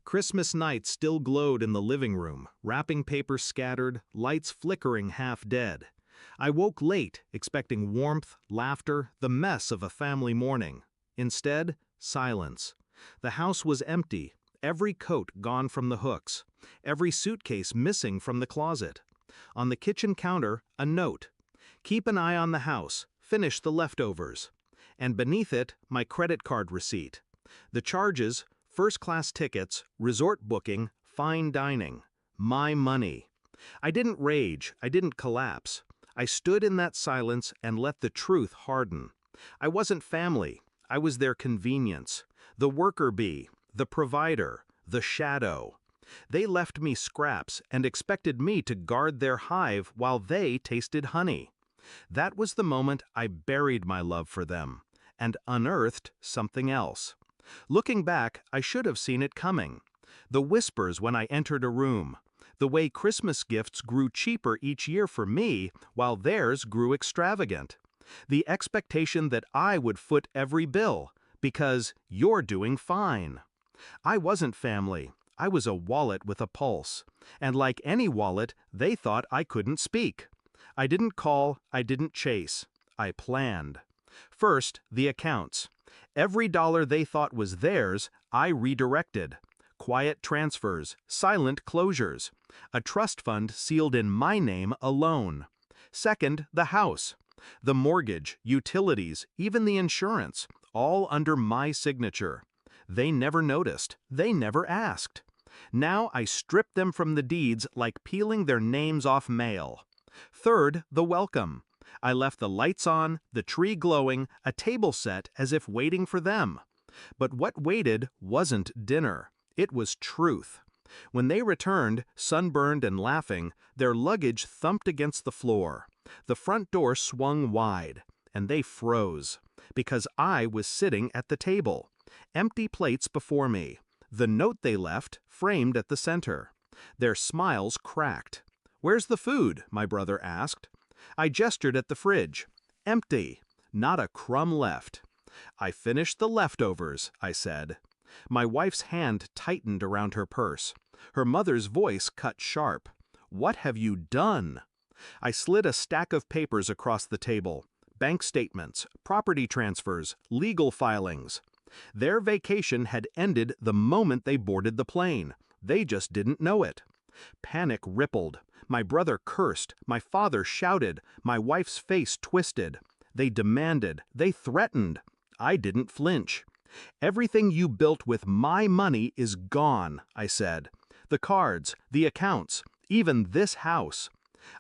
Christmas night still glowed in the living room, wrapping paper scattered, lights flickering half dead. I woke late, expecting warmth, laughter, the mess of a family morning. Instead, silence. The house was empty, every coat gone from the hooks, every suitcase missing from the closet. On the kitchen counter, a note. Keep an eye on the house, finish the leftovers. And beneath it, my credit card receipt. The charges: first-class tickets, resort booking, fine dining. My money. I didn't rage, I didn't collapse. I stood in that silence and let the truth harden. I wasn't family, I was their convenience. The worker bee, the provider, the shadow. They left me scraps and expected me to guard their hive while they tasted honey. That was the moment I buried my love for them and unearthed something else. Looking back, I should have seen it coming. The whispers when I entered a room. The way Christmas gifts grew cheaper each year for me, while theirs grew extravagant. The expectation that I would foot every bill, because you're doing fine. I wasn't family. I was a wallet with a pulse. And like any wallet, they thought I couldn't speak. I didn't call, I didn't chase. I planned. First, the accounts. Every dollar they thought was theirs, I redirected. Quiet transfers, silent closures. A trust fund sealed in my name alone. Second, the house. The mortgage, utilities, even the insurance, all under my signature. They never noticed. They never asked. Now I stripped them from the deeds like peeling their names off mail. Third, the welcome. I left the lights on, the tree glowing, a table set as if waiting for them. But what waited wasn't dinner. It was truth. When they returned, sunburned and laughing, their luggage thumped against the floor. The front door swung wide, and they froze, because I was sitting at the table. Empty plates before me. The note they left, framed at the center. Their smiles cracked. "Where's the food?" my brother asked. I gestured at the fridge. Empty. Not a crumb left. "I finished the leftovers," I said. My wife's hand tightened around her purse. Her mother's voice cut sharp. "What have you done?" I slid a stack of papers across the table. Bank statements, property transfers, legal filings. Their vacation had ended the moment they boarded the plane. They just didn't know it. Panic rippled. My brother cursed. My father shouted. My wife's face twisted. They demanded. They threatened. I didn't flinch. "Everything you built with my money is gone," I said. "The cards, the accounts, even this house."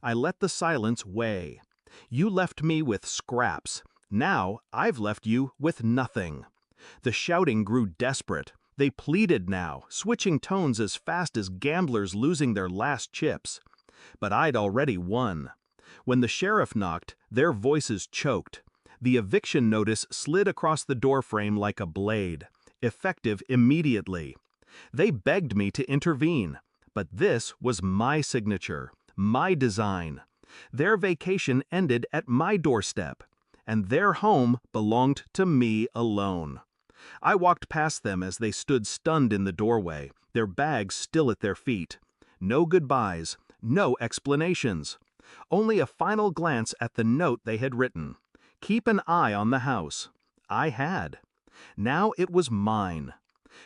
I let the silence weigh. "You left me with scraps. Now I've left you with nothing." The shouting grew desperate. They pleaded now, switching tones as fast as gamblers losing their last chips. But I'd already won. When the sheriff knocked, their voices choked. The eviction notice slid across the doorframe like a blade, effective immediately. They begged me to intervene, but this was my signature, my design. Their vacation ended at my doorstep, and their home belonged to me alone. I walked past them as they stood stunned in the doorway, their bags still at their feet. No goodbyes, no explanations. Only a final glance at the note they had written. "Keep an eye on the house." I had. Now it was mine.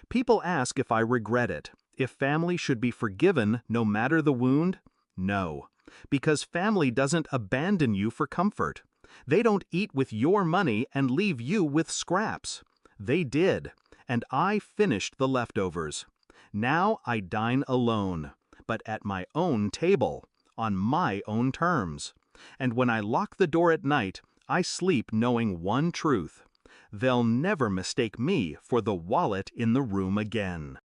People ask if I regret it, if family should be forgiven no matter the wound. No, because family doesn't abandon you for comfort. They don't eat with your money and leave you with scraps. They did, and I finished the leftovers. Now I dine alone, but at my own table, on my own terms. And when I lock the door at night, I sleep knowing one truth: they'll never mistake me for the wallet in the room again.